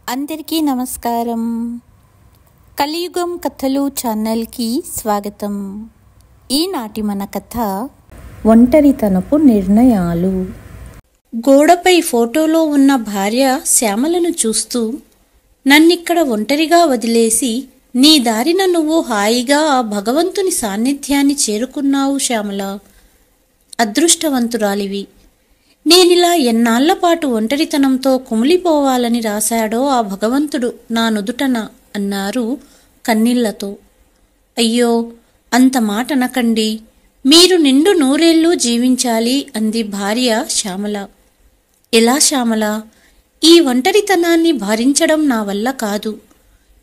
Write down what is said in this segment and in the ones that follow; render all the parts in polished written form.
అందరికీ నమస్కారం. కలియుగం కథలు ఛానల్కి స్వాగతం. ఈనాటి మన కథ ఒంటరితనపు నిర్ణయాలు. గోడపై ఫోటోలో ఉన్న భార్య శ్యామలను చూస్తూ, నన్నిక్కడ ఒంటరిగా వదిలేసి నీ దారిన నువ్వు హాయిగా ఆ భగవంతుని సాన్నిధ్యాన్ని చేరుకున్నావు శ్యామల. అదృష్టవంతురాలివి. నేనిలా ఎన్నాళ్లపాటు ఒంటరితనంతో కుమిలిపోవాలని రాశాడో ఆ భగవంతుడు నా నుదుటన అన్నారు కన్నీళ్లతో. అయ్యో, అంత మాట అనకండి. మీరు నిండు నూరేళ్లు జీవించాలి అంది భార్య శ్యామల. ఎలా శ్యామల? ఈ ఒంటరితనాన్ని భరించడం నా వల్ల కాదు.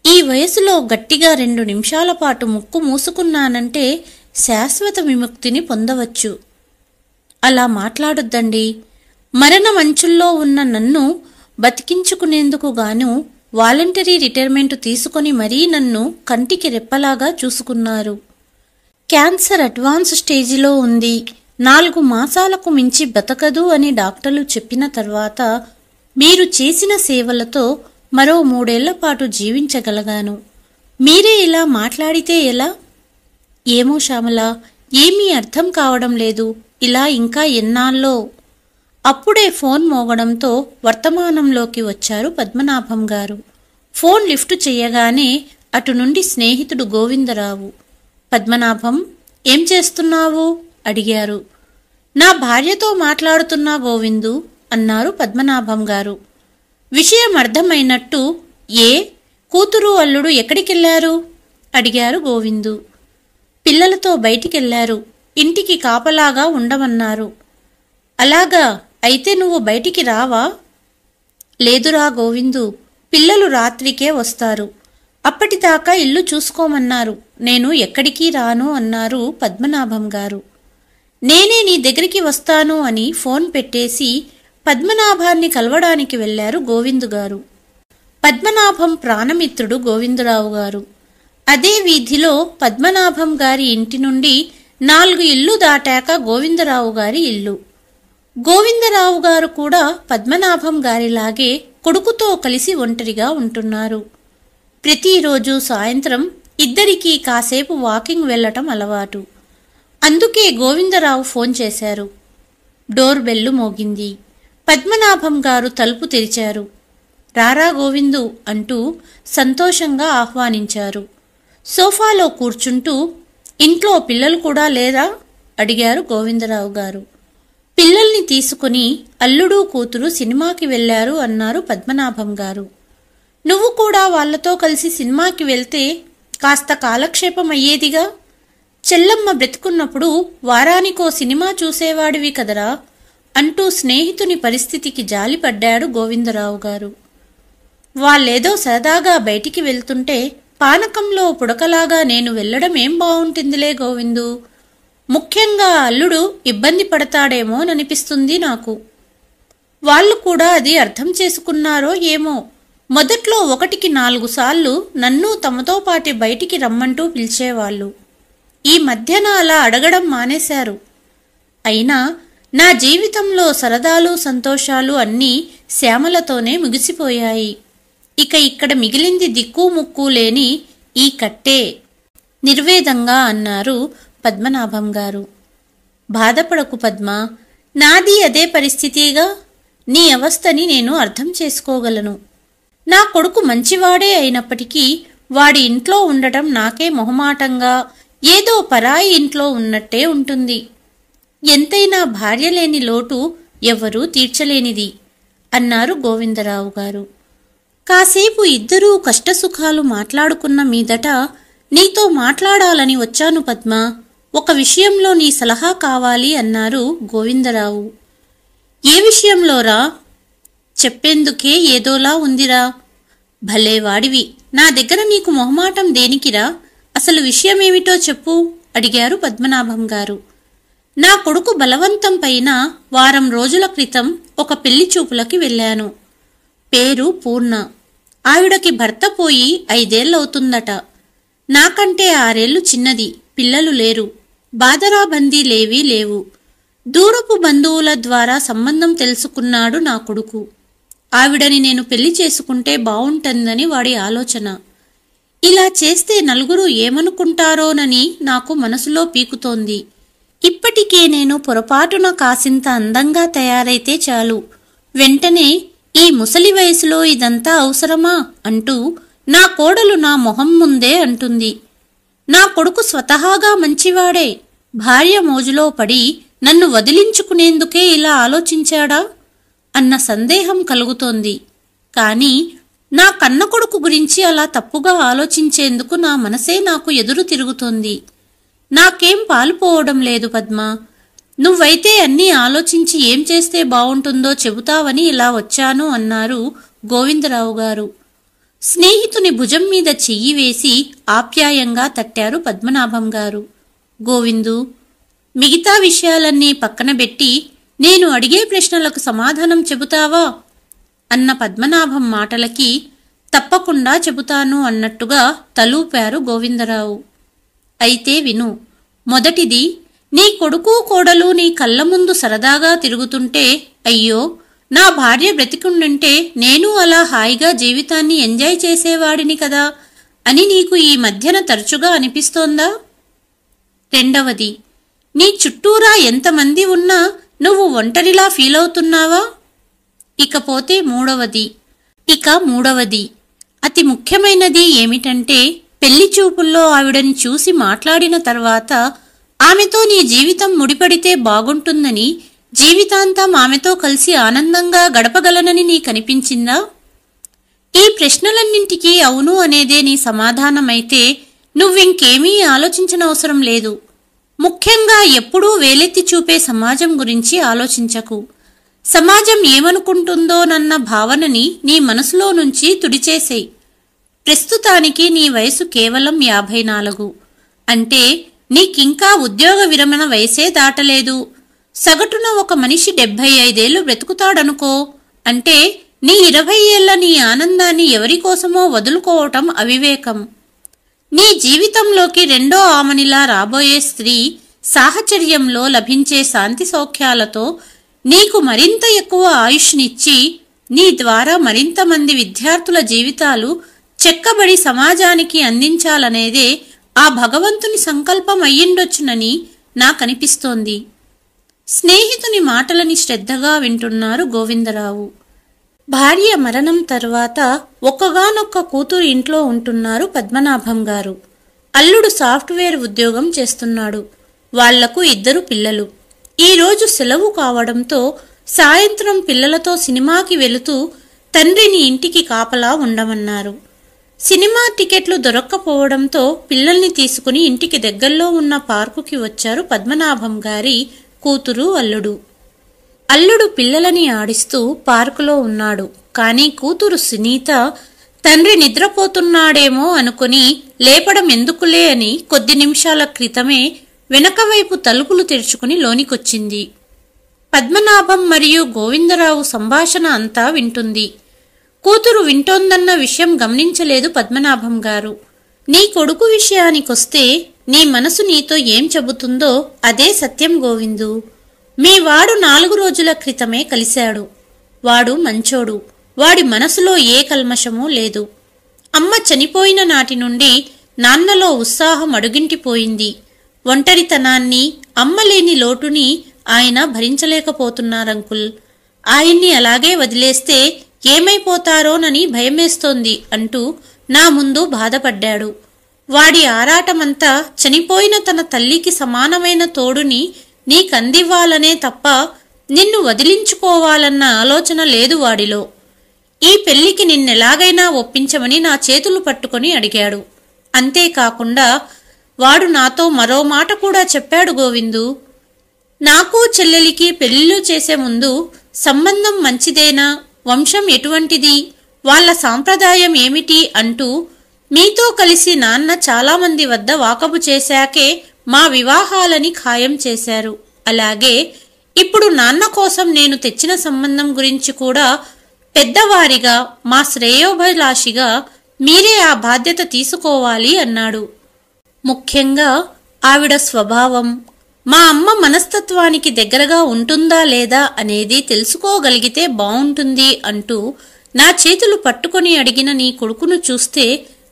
ఈ వయసులో గట్టిగా 2 నిమిషాల పాటు ముక్కు మూసుకున్నానంటే శాశ్వత విముక్తిని పొందవచ్చు. అలా మాట్లాడొద్దండి. మరణమంచుల్లో ఉన్న నన్ను బతికించుకునేందుకు గాను వాలంటరీ రిటైర్మెంట్ తీసుకొని మరీ నన్ను కంటికి రెప్పలాగా చూసుకున్నారు. క్యాన్సర్ అడ్వాన్స్ స్టేజిలో ఉంది. 4 మాసాలకు మించి బతకదు అని డాక్టర్లు చెప్పిన తర్వాత మీరు చేసిన సేవలతో మరో 3 ఏళ్ల పాటు జీవించగలగాను. మీరే ఇలా మాట్లాడితే ఎలా? ఏమో శ్యామల, ఏమీ అర్థం కావడం లేదు. ఇలా ఇంకా ఎన్నాళ్ళో? అప్పుడే ఫోన్ మోగడంతో వర్తమానంలోకి వచ్చారు పద్మనాభం గారు. ఫోన్ లిఫ్ట్ చేయగానే అటు నుండి స్నేహితుడు గోవిందరావు. పద్మనాభం, ఏం చేస్తున్నావు అడిగారు. నా భార్యతో మాట్లాడుతున్నా గోవిందు అన్నారు పద్మనాభం గారు. విషయం అర్థమైనట్టు, ఏ కూతురు అల్లుడు ఎక్కడికెళ్లారు అడిగారు గోవిందు. పిల్లలతో బయటికెళ్లారు. ఇంటికి కాపలాగా ఉండమన్నారు. అలాగా, అయితే నువ్వు బయటికి రావా? లేదురా గోవిందు, పిల్లలు రాత్రికే వస్తారు. అప్పటిదాకా ఇల్లు చూసుకోమన్నారు. నేను ఎక్కడికి రాను అన్నారు పద్మనాభం గారు. నేనే నీ దగ్గరికి వస్తాను అని ఫోన్ పెట్టేసి పద్మనాభాన్ని కలవడానికి వెళ్లారు గోవిందు గారు. పద్మనాభం ప్రాణమిత్రుడు గోవిందరావు గారు. అదే వీధిలో పద్మనాభం గారి ఇంటి నుండి 4 ఇల్లు దాటాక గోవిందరావు గారి ఇల్లు. గోవిందరావు గారు కూడా పద్మనాభం గారిలాగే కొడుకుతో కలిసి ఒంటరిగా ఉంటున్నారు. ప్రతిరోజు సాయంత్రం ఇద్దరికీ కాసేపు వాకింగ్ వెళ్లటం అలవాటు. అందుకే గోవిందరావు ఫోన్ చేశారు. డోర్ బెల్లు మోగింది. పద్మనాభం గారు తలుపు తెరిచారు. రారా గోవిందు అంటూ సంతోషంగా ఆహ్వానించారు. సోఫాలో కూర్చుంటూ, ఇంట్లో పిల్లలు కూడా లేరా అడిగారు గోవిందరావు గారు. పిల్లల్ని తీసుకుని అల్లుడు కూతురు సినిమాకి వెళ్లారు అన్నారు పద్మనాభం గారు. నువ్వు కూడా వాళ్లతో కలిసి సినిమాకి వెళ్తే కాస్త కాలక్షేపం అయ్యేదిగా. చెల్లమ్మ బ్రతుకున్నప్పుడు వారానికో సినిమా చూసేవాడివి కదరా అంటూ స్నేహితుని పరిస్థితికి జాలిపడ్డాడు గోవిందరావు గారు. వాళ్ళేదో సరదాగా బయటికి వెళ్తుంటే పానకంలో పుడకలాగా నేను వెళ్లడం ఏం బావుంటుందిలే గోవిందు. ముఖ్యంగా అల్లుడు ఇబ్బంది పడతాడేమోననిపిస్తుంది నాకు. వాళ్ళు కూడా అది అర్థం చేసుకున్నారో ఏమో. మొదట్లో 1కి 4 సార్లు నన్ను తమతో పాటి బయటికి రమ్మంటూ పిలిచేవాళ్ళు. ఈ మధ్యన అలా అడగడం మానేశారు. అయినా నా జీవితంలో సరదాలు సంతోషాలు అన్నీ శ్యామలతోనే ముగిసిపోయాయి. ఇక ఇక్కడ మిగిలింది దిక్కు ముక్కు లేని ఈ కట్టే నిర్వేదంగా అన్నారు పద్మనాభం గారు. బాధపడకు పద్మ, నాది అదే పరిస్థితిగా. నీ అవస్థని నేను అర్థం చేసుకోగలను. నా కొడుకు మంచివాడే అయినప్పటికీ వాడి ఇంట్లో ఉండటం నాకే మొహమాటంగా, ఏదో పరాయి ఇంట్లో ఉన్నట్టే ఉంటుంది. ఎంతైనా భార్య లేని లోటు ఎవ్వరూ తీర్చలేనిది అన్నారు గోవిందరావు గారు. కాసేపు ఇద్దరూ కష్టసుఖాలు మాట్లాడుకున్న మీదట నీతో మాట్లాడాలని వచ్చాను పద్మ. ఒక విషయంలో నీ సలహా కావాలి అన్నారు గోవిందరావు. ఏ విషయంలోరా? చెప్పేందుకే ఏదోలా ఉందిరా. భలే వాడివి. నా దగ్గర నీకు మొహమాటం దేనికిరా? అసలు విషయమేమిటో చెప్పు అడిగారు పద్మనాభం గారు. నా కొడుకు బలవంతం పైన వారం రోజుల క్రితం ఒక పెళ్లి చూపులకి వెళ్ళాను. పేరు పూర్ణ. ఆవిడకి భర్త పోయి 5 ఏళ్లవుతుందట. నాకంటే 6 ఏళ్లు చిన్నది. పిల్లలు లేరు. బాదరాబందీలేవీ లేవు. దూరపు బంధువుల ద్వారా సంబంధం తెలుసుకున్నాడు నా కొడుకు. ఆవిడని నేను పెళ్లి చేసుకుంటే బావుంటుందని వాడి ఆలోచన. ఇలా చేస్తే నలుగురు ఏమనుకుంటారోనని నాకు మనసులో పీకుతోంది. ఇప్పటికే నేను పొరపాటున కాసింత అందంగా తయారైతే చాలు, వెంటనే ఈ ముసలి వయసులో ఇదంతా అవసరమా అంటూ నా కోడలు నా మొహం ముందే అంటుంది. నా కొడుకు స్వతహాగా మంచివాడే, భార్య మోజులో పడి నన్ను వదిలించుకునేందుకే ఇలా ఆలోచించాడా అన్న సందేహం కలుగుతోంది. కాని నా కన్న కొడుకు గురించి అలా తప్పుగా ఆలోచించేందుకు నా మనసే నాకు ఎదురు తిరుగుతోంది. నాకేం పాలుపోవడం లేదు పద్మ. నువ్వైతే అన్నీ ఆలోచించి ఏం చేస్తే బావుంటుందో చెబుతావని ఇలా వచ్చాను అన్నారు గోవిందరావు గారు. స్నేహితుని భుజం మీద చెయ్యి వేసి ఆప్యాయంగా తట్టారు పద్మనాభం గారు. గోవిందు, మిగతా విషయాలన్నీ పక్కనబెట్టి నేను అడిగే ప్రశ్నలకు సమాధానం చెబుతావా అన్న పద్మనాభం మాటలకి తప్పకుండా చెబుతాను అన్నట్టుగా తలూపారు గోవిందరావు. అయితే విను. మొదటిది, నీ కొడుకు కోడలు నీ కళ్ళ ముందు సరదాగా తిరుగుతుంటే అయ్యో నా భార్య బ్రతికుండుంటే నేను అలా హాయిగా జీవితాన్ని ఎంజాయ్ చేసేవాడిని కదా అని నీకు ఈ మధ్యన తరచుగా అనిపిస్తోందా? రెండవది, నీ చుట్టూరా ఎంతమంది ఉన్నా నువ్వు ఒంటరిలా ఫీలవుతున్నావా? ఇకపోతే మూడవది అతి ముఖ్యమైనది ఏమిటంటే, పెళ్లి చూపుల్లో ఆవిడని చూసి మాట్లాడిన తర్వాత ఆమెతో నీ జీవితం ముడిపడితే బాగుంటుందని, జీవితాంతం ఆమెతో కలిసి ఆనందంగా గడపగలనని నీకనిపించిందా? ఈ ప్రశ్నలన్నింటికీ అవును అనేదే నీ సమాధానమైతే నువ్వింకేమీ ఆలోచించనవసరం లేదు. ముఖ్యంగా ఎప్పుడూ వేలెత్తి చూపే సమాజం గురించి ఆలోచించకు. సమాజం ఏమనుకుంటుందోనన్న భావనని నీ మనసులో నుంచి తుడిచేసేయ్. ప్రస్తుతానికి నీ వయసు కేవలం 54. అంటే నీకింకా ఉద్యోగ విరమణ వయసే దాటలేదు. సగటున ఒక మనిషి 75 ఏళ్లు బ్రతుకుతాడనుకో. అంటే నీ 20 ఏళ్ల నీ ఆనందాన్ని ఎవరికోసమో వదులుకోవటం అవివేకం. నీ జీవితంలోకి రెండో ఆమనిలా రాబోయే స్త్రీ సాహచర్యంలో లభించే శాంతి సౌఖ్యాలతో నీకు మరింత ఎక్కువ ఆయుష్నిచ్చి నీ ద్వారా మరింత మంది విద్యార్థుల జీవితాలు చెక్కబడి సమాజానికి అందించాలనేదే ఆ భగవంతుని సంకల్పం అయ్యిండొచ్చునని నాకనిపిస్తోంది. స్నేహితుని మాటలని శ్రద్ధగా వింటున్నారు గోవిందరావు. భార్య మరణం తర్వాత ఒక్కగానొక్క కూతురు ఇంట్లో ఉంటున్నారు పద్మనాభం గారు. అల్లుడు సాఫ్ట్వేర్ ఉద్యోగం చేస్తున్నాడు. వాళ్లకు 2 పిల్లలు. ఈరోజు సెలవు కావడంతో సాయంత్రం పిల్లలతో సినిమాకి వెళుతూ తండ్రిని ఇంటికి కాపలా ఉండమన్నారు. సినిమా టికెట్లు దొరక్కపోవడంతో పిల్లల్ని తీసుకుని ఇంటికి దగ్గరలో ఉన్న పార్కుకి వచ్చారు పద్మనాభం గారి కూతురు అల్లుడు. అల్లుడు పిల్లలని ఆడిస్తూ పార్కులో ఉన్నాడు. కానీ కూతురు సునీత తండ్రి నిద్రపోతున్నాడేమో అనుకుని లేపడం ఎందుకులే అని కొద్ది నిమిషాల క్రితమే వెనకవైపు తలుపులు తెరుచుకుని లోనికొచ్చింది. పద్మనాభం మరియు గోవిందరావు సంభాషణ అంతా వింటుంది. కూతురు వింటోందన్న విషయం గమనించలేదు పద్మనాభం గారు. నీ కొడుకు విషయానికొస్తే నీ మనసు నీతో ఏం చెబుతుందో అదే సత్యం గోవిందు. మీ వాడు 4 రోజుల క్రితమే కలిశాడు. వాడు మంచోడు. వాడి మనసులో ఏ కల్మషమూ లేదు. అమ్మ చనిపోయిన నాటి నుండి నాన్నలో ఉత్సాహం అడుగింటిపోయింది. ఒంటరితనాన్ని, అమ్మలేని లోటుని ఆయన భరించలేకపోతున్నారంకుల్. ఆయన్ని అలాగే వదిలేస్తే ఏమైపోతారోనని భయమేస్తోంది అంటూ నా ముందు బాధపడ్డాడు. వాడి ఆరాటమంతా చనిపోయిన తన తల్లికి సమానమైన తోడుని నీకందివ్వాలనే తప్ప నిన్ను వదిలించుకోవాలన్న ఆలోచన లేదు వాడిలో. ఈ పెళ్లికి నిన్నెలాగైనా ఒప్పించమని నా చేతులు పట్టుకొని అడిగాడు. అంతేకాకుండా వాడు నాతో మరో మాట కూడా చెప్పాడు గోవిందు. నాకు చెల్లెలికి పెళ్లిళ్ళు చేసే ముందు సంబంధం మంచిదేనా, వంశం ఎటువంటిది, వాళ్ల సాంప్రదాయం ఏమిటి అంటూ మీతో కలిసి నాన్న చాలామంది వద్ద వాకబు చేశాకే మా వివాహాలని ఖాయం చేశారు. అలాగే ఇప్పుడు నాన్న కోసం నేను తెచ్చిన సంబంధం గురించి కూడా పెద్దవారిగా, మా శ్రేయోభిలాషిగా మీరే ఆ బాధ్యత తీసుకోవాలి అన్నాడు. ముఖ్యంగా ఆవిడ స్వభావం, మా అమ్మ మనస్తత్వానికి దగ్గరగా ఉంటుందా లేదా అనేది తెలుసుకోగలిగితే బావుంటుంది అంటూ నా చేతులు పట్టుకొని అడిగిన నీ కొడుకును చూస్తే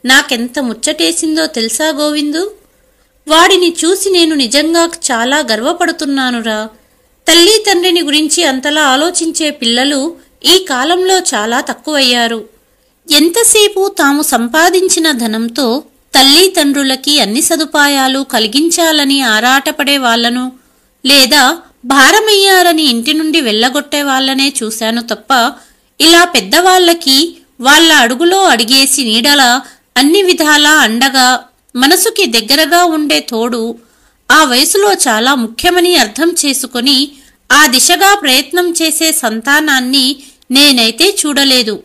నాకెంత ముచ్చటేసిందో తెలుసా గోవిందు. వాడిని చూసి నేను నిజంగా చాలా గర్వపడుతున్నానురా. తల్లి తండ్రిని గురించి అంతలా ఆలోచించే పిల్లలు ఈ కాలంలో చాలా తక్కువయ్యారు. ఎంతసేపు తాము సంపాదించిన ధనంతో తల్లి తండ్రులకి అన్ని సదుపాయాలు కలిగించాలని ఆరాటపడే వాళ్లను, లేదా భారమయ్యారని ఇంటి నుండి వెళ్ళగొట్టే వాళ్లనే చూశాను తప్ప, ఇలా పెద్దవాళ్లకి వాళ్ల అడుగులో అడిగేసి నీడలా అన్ని విధాలా అండగా మనసుకి దగ్గరగా ఉండే తోడు ఆ వయసులో చాలా ముఖ్యమని అర్థం చేసుకుని ఆ దిశగా ప్రయత్నం చేసే సంతానాన్ని నేనైతే చూడలేదు.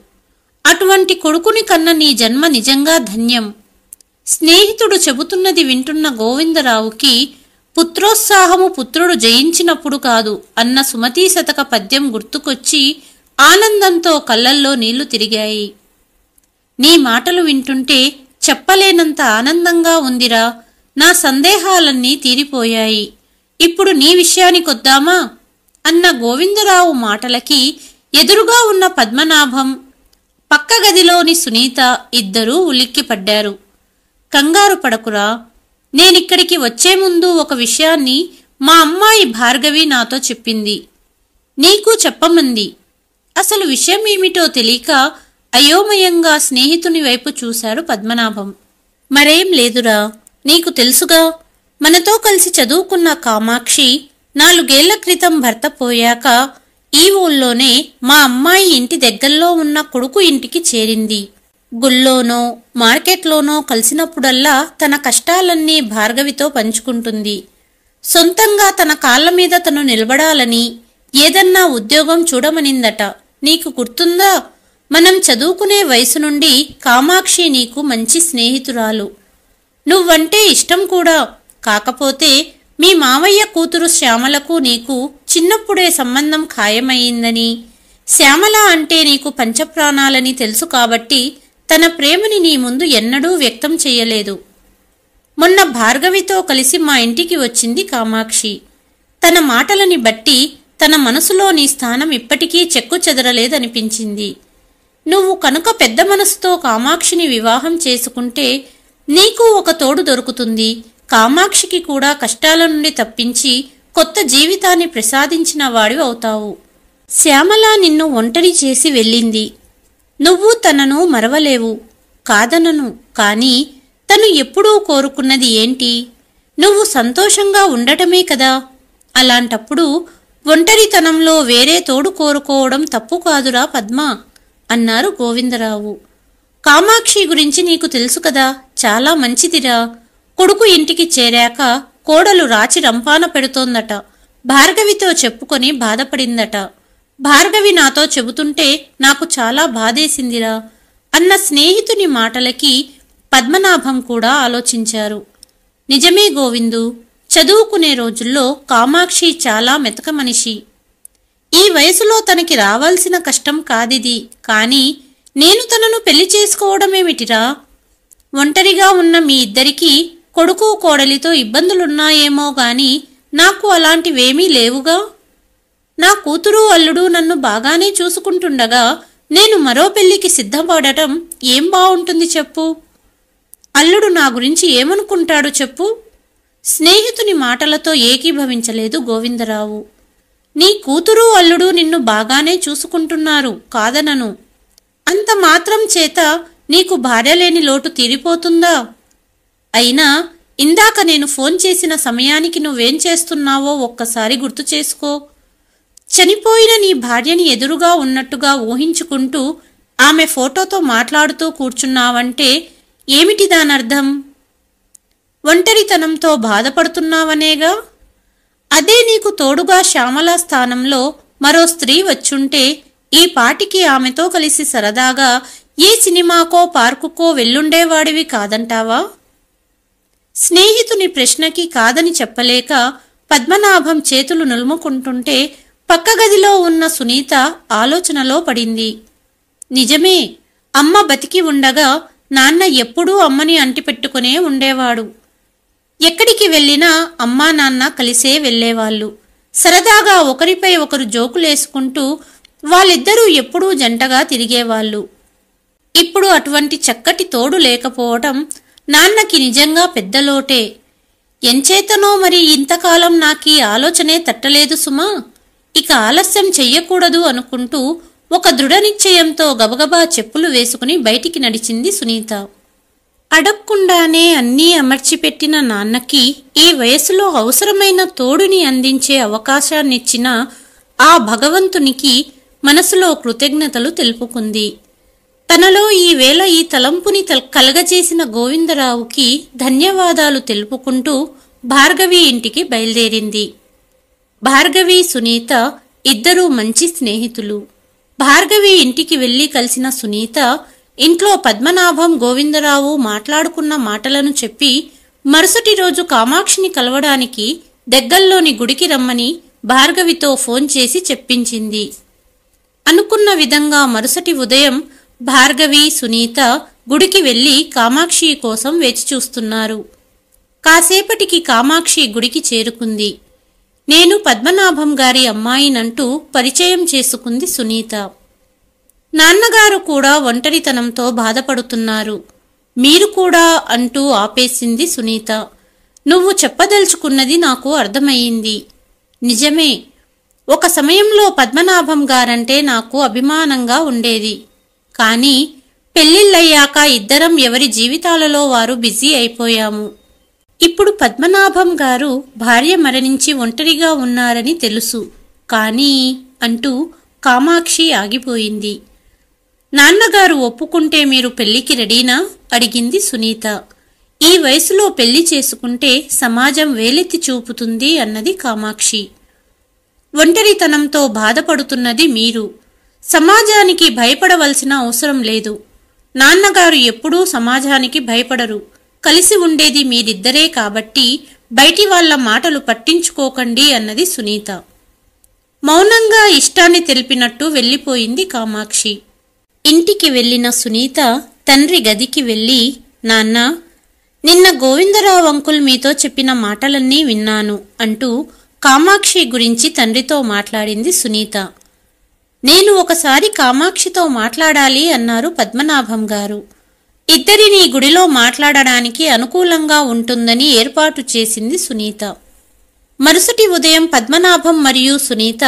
అటువంటి కొడుకుని కన్న నీ జన్మ నిజంగా ధన్యం. స్నేహితుడు చెబుతున్నది వింటున్న గోవిందరావుకి పుత్రోత్సాహము పుత్రుడు జయించినప్పుడు కాదు అన్న సుమతీ శతక పద్యం గుర్తుకొచ్చి ఆనందంతో కళ్ళల్లో నీళ్లు తిరిగాయి. నీ మాటలు వింటుంటే చెప్పలేనంత ఆనందంగా ఉందిరా. నా సందేహాలన్నీ తీరిపోయాయి. ఇప్పుడు నీ విషయానికొద్దామా అన్న గోవిందరావు మాటలకి ఎదురుగా ఉన్న పద్మనాభం, పక్క గదిలోని సునీత ఇద్దరూ ఉలిక్కిపడ్డారు. కంగారు పడకురా, నేనిక్కడికి వచ్చే ముందు ఒక విషయాన్ని మా అమ్మాయి భార్గవి నాతో చెప్పింది. నీకు చెప్పమంది. అసలు విషయం ఏమిటో తెలియక అయోమయంగా స్నేహితుని వైపు చూశాడు పద్మనాభం. మరేం లేదురా, నీకు తెలుసుగా, మనతో కలిసి చదువుకున్న కామాక్షి 4 ఏళ్ల క్రితం భర్త పోయాక ఈ ఊళ్ళోనే మా అమ్మాయి ఇంటి దగ్గరలో ఉన్న కొడుకు ఇంటికి చేరింది. గుళ్ళోనో మార్కెట్లోనో కలిసినప్పుడల్లా తన కష్టాలన్నీ భార్గవితో పంచుకుంటుంది. సొంతంగా తన కాళ్ల మీద తను నిలబడాలని ఏదన్నా ఉద్యోగం చూడమనిందట. నీకు గుర్తుందా? మనం చదువుకునే వయసు నుండి కామాక్షి నీకు మంచి స్నేహితురాలు. నువ్వంటే ఇష్టం కూడా. కాకపోతే మీ మావయ్య కూతురు శ్యామలకు నీకు చిన్నప్పుడే సంబంధం ఖాయమయ్యిందని, శ్యామల అంటే నీకు పంచప్రాణాలని తెలుసు కాబట్టి తన ప్రేమని నీ ముందు ఎన్నడూ వ్యక్తం చెయ్యలేదు. మొన్న భార్గవితో కలిసి మా ఇంటికి వచ్చింది కామాక్షి. తన మాటలని బట్టి తన మనసులో నీ స్థానం ఇప్పటికీ చెక్కు చెదరలేదనిపించింది. నువ్వు కనుక పెద్ద మనసుతో కామాక్షిని వివాహం చేసుకుంటే నీకు ఒక తోడు దొరుకుతుంది. కామాక్షికి కూడా కష్టాల నుండి తప్పించి కొత్త జీవితాన్ని ప్రసాదించిన వాడివి అవుతావు. శ్యామల నిన్ను ఒంటరి చేసి వెళ్ళింది. నువ్వు తనను మరవలేవు, కాదనను. కాని తను ఎప్పుడూ కోరుకున్నది ఏంటి? నువ్వు సంతోషంగా ఉండటమే కదా. అలాంటప్పుడు ఒంటరితనంలో వేరే తోడు కోరుకోవడం తప్పు కాదురా పద్మ అన్నారు గోవిందరావు. కామాక్షి గురించి నీకు తెలుసు కదా, చాలా మంచిదిరా. కొడుకు ఇంటికి చేరాక కోడలు రాచి రంపాన పెడుతోందట. భార్గవితో చెప్పుకొని బాధపడిందట. భార్గవి నాతో చెబుతుంటే నాకు చాలా బాధేసిందిరా అన్న స్నేహితుని మాటలకి పద్మనాభం కూడా ఆలోచించారు. నిజమే గోవిందు, చదువుకునే రోజుల్లో కామాక్షి చాలా మెతక మనిషి. ఈ వయసులో తనకి రావాల్సిన కష్టం కాదిది. కాని నేను తనను పెళ్లి చేసుకోవడమేమిటిరా? ఒంటరిగా ఉన్న మీ ఇద్దరికీ కొడుకు కోడలితో ఇబ్బందులున్నాయేమో గాని నాకు అలాంటివేమీ లేవుగా. నా కూతురు అల్లుడు నన్ను బాగానే చూసుకుంటుండగా నేను మరో పెళ్లికి సిద్ధపడటం ఏం బావుంటుంది చెప్పు? అల్లుడు నా గురించి ఏమనుకుంటాడు చెప్పు? స్నేహితుని మాటలతో ఏకీభవించలేదు గోవిందరావు. నీ కూతురు అల్లుడు నిన్ను బాగానే చూసుకుంటున్నారు, కాదనను. అంత మాత్రం చేత నీకు భార్య లేని లోటు తీరిపోతుందా? అయినా ఇందాక నేను ఫోన్ చేసిన సమయానికి నువ్వేం చేస్తున్నావో ఒక్కసారి గుర్తు చేసుకో. చనిపోయిన నీ భార్యని ఎదురుగా ఉన్నట్టుగా ఊహించుకుంటూ ఆమె ఫోటోతో మాట్లాడుతూ కూర్చున్నావంటే ఏమిటి దానర్థం? ఒంటరితనంతో బాధపడుతున్నావనేగా. అదే నీకు తోడుగా శ్యామల స్థానంలో మరో స్త్రీ వచ్చుంటే ఈ పాటికి ఆమెతో కలిసి సరదాగా ఏ సినిమాకో పార్కుకో వెళ్ళుండేవాడివి కాదంటావా? స్నేహితుని ప్రశ్నకి కాదని చెప్పలేక పద్మనాభం చేతులు నులుముకుంటుంటే పక్క గదిలో ఉన్న సునీత ఆలోచనలో పడింది. నిజమే, అమ్మ బతికి ఉండగా నాన్న ఎప్పుడూ అమ్మని అంటిపెట్టుకునే ఉండేవాడు. ఎక్కడికి వెళ్ళినా అమ్మా నాన్న కలిసే వెళ్ళేవాళ్ళు. సరదాగా ఒకరిపై ఒకరు జోకులేసుకుంటూ వాళ్ళిద్దరూ ఎప్పుడూ జంటగా తిరిగేవాళ్ళు. ఇప్పుడు అటువంటి చక్కటి తోడు లేకపోవటం నాన్నకి నిజంగా పెద్ద లోటే. ఎంచేతనో మరి ఇంతకాలం నాకీ ఆలోచనే తట్టలేదు సుమా. ఇక ఆలస్యం చెయ్యకూడదు అనుకుంటూ ఒక దృఢ నిశ్చయంతో గబగబా చెప్పులు వేసుకుని బయటికి నడిచింది సునీత. అడగకుండానే అన్నీ అమర్చిపెట్టిన నాన్నకి ఈ వయసులో అవసరమైన తోడుని అందించే అవకాశాన్నిచ్చిన ఆ భగవంతునికి మనసులో కృతజ్ఞతలు తెలుపుకుంది. తనలో ఈ వేళ ఈ తలంపుని కలగజేసిన గోవిందరావుకి ధన్యవాదాలు తెలుపుకుంటూ భార్గవి ఇంటికి బయలుదేరింది. భార్గవి, సునీత ఇద్దరూ మంచి స్నేహితులు. భార్గవి ఇంటికి వెళ్లి కలిసిన సునీత ఇంట్లో పద్మనాభం, గోవిందరావు మాట్లాడుకున్న మాటలను చెప్పి మరుసటి రోజు కామాక్షిని కలవడానికి దగ్గర్లోని గుడికి రమ్మని భార్గవితో ఫోన్ చేసి చెప్పించింది. అనుకున్న విధంగా మరుసటి ఉదయం భార్గవి, సునీత గుడికి వెళ్లి కామాక్షి కోసం వేచి చూస్తున్నారు. కాసేపటికి కామాక్షి గుడికి చేరుకుంది. నేను పద్మనాభం గారి అమ్మాయినంటూ పరిచయం చేసుకుంది సునీత. నాన్నగారు కూడా ఒంటరితనంతో బాధపడుతున్నారు. మీరు కూడా అంటూ ఆపేసింది సునీత. నువ్వు చెప్పదలుచుకున్నది నాకు అర్థమయ్యింది. నిజమే, ఒక సమయంలో పద్మనాభం గారంటే నాకు అభిమానంగా ఉండేది. కానీ పెళ్ళిళ్ళయ్యాక ఇద్దరం ఎవరి జీవితాలలో వారు బిజీ అయిపోయాము. ఇప్పుడు పద్మనాభం గారు భార్య మరణించి ఒంటరిగా ఉన్నారని తెలుసు. కానీ అంటూ కామాక్షి ఆగిపోయింది. నాన్నగారు ఒప్పుకుంటే మీరు పెళ్లికి రెడీనా? అడిగింది సునీత. ఈ వయసులో పెళ్లి చేసుకుంటే సమాజం వేలెత్తి చూపుతుంది అన్నది కామాక్షి. ఒంటరితనంతో బాధపడుతున్నది మీరు. సమాజానికి భయపడవలసిన అవసరం లేదు. నాన్నగారు ఎప్పుడూ సమాజానికి భయపడరు. కలిసి ఉండేది మీరిద్దరే కాబట్టి బయటి వాళ్ల మాటలు పట్టించుకోకండి అన్నది సునీత. మౌనంగా ఇష్టాన్ని తెలిపినట్టు వెళ్ళిపోయింది కామాక్షి. ఇంటికి వెళ్లిన సునీత తండ్రి గదికి వెళ్లి, నాన్నా, నిన్న గోవిందరావు అంకుల్ మీతో చెప్పిన మాటలన్నీ విన్నాను అంటూ కామాక్షి గురించి తండ్రితో మాట్లాడింది సునీత. నేను ఒకసారి కామాక్షితో మాట్లాడాలి అన్నారు పద్మనాభం గారు. ఇద్దరినీ గుడిలో మాట్లాడడానికి అనుకూలంగా ఉంటుందని ఏర్పాటు చేసింది సునీత. మరుసటి ఉదయం పద్మనాభం మరియు సునీత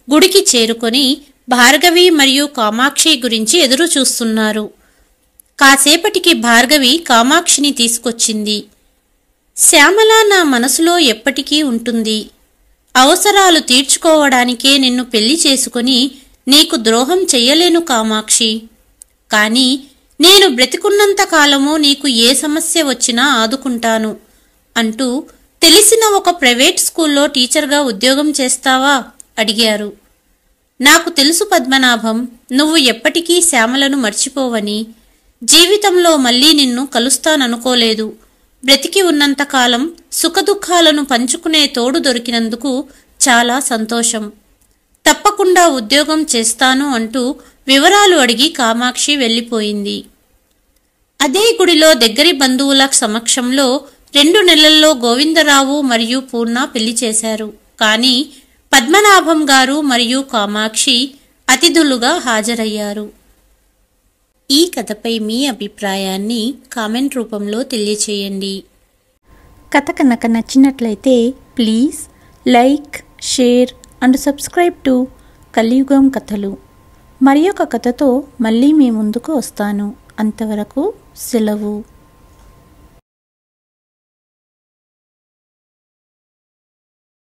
గుడికి చేరుకొని భార్గవి మరియు కామాక్షి గురించి ఎదురు చూస్తున్నారు. కాసేపటికి భార్గవి కామాక్షిని తీసుకొచ్చింది. శ్యామల నా మనసులో ఎప్పటికీ ఉంటుంది. అవసరాలు తీర్చుకోవడానికే నిన్ను పెళ్లి చేసుకుని నీకు ద్రోహం చెయ్యలేను కామాక్షి. కాని నేను బ్రతికున్నంత కాలము నీకు ఏ సమస్య వచ్చినా ఆదుకుంటాను అంటూ తెలిసిన ఒక ప్రైవేట్ స్కూల్లో టీచర్గా ఉద్యోగం చేస్తావా అడిగారు. నాకు తెలుసు పద్మనాభం, నువ్వు ఎప్పటికీ శ్యామలను మర్చిపోవని. జీవితంలో మళ్ళీ నిన్ను కలుస్తాననుకోలేదు. బ్రతికి ఉన్నంతకాలం సుఖదుఖాలను పంచుకునే తోడు దొరికినందుకు చాలా సంతోషం. తప్పకుండా ఉద్యోగం చేస్తాను అంటూ వివరాలు అడిగి కామాక్షి వెళ్ళిపోయింది. అదే గుడిలో దగ్గరి బంధువుల సమక్షంలో 2 నెలల్లో గోవిందరావు మరియు పూర్ణ పెళ్లి చేశారు. కానీ పద్మనాభం గారు మరియు కామాక్షి అతిథులుగా హాజరయ్యారు. ఈ కథపై మీ అభిప్రాయాన్ని కామెంట్ రూపంలో తెలియచేయండి. కథ కనుక నచ్చినట్లయితే please like, share and subscribe to కలియుగం కథలు. మరి ఒక కథతో మళ్ళీ మీ ముందుకు వస్తాను. అంతవరకు సెలవు.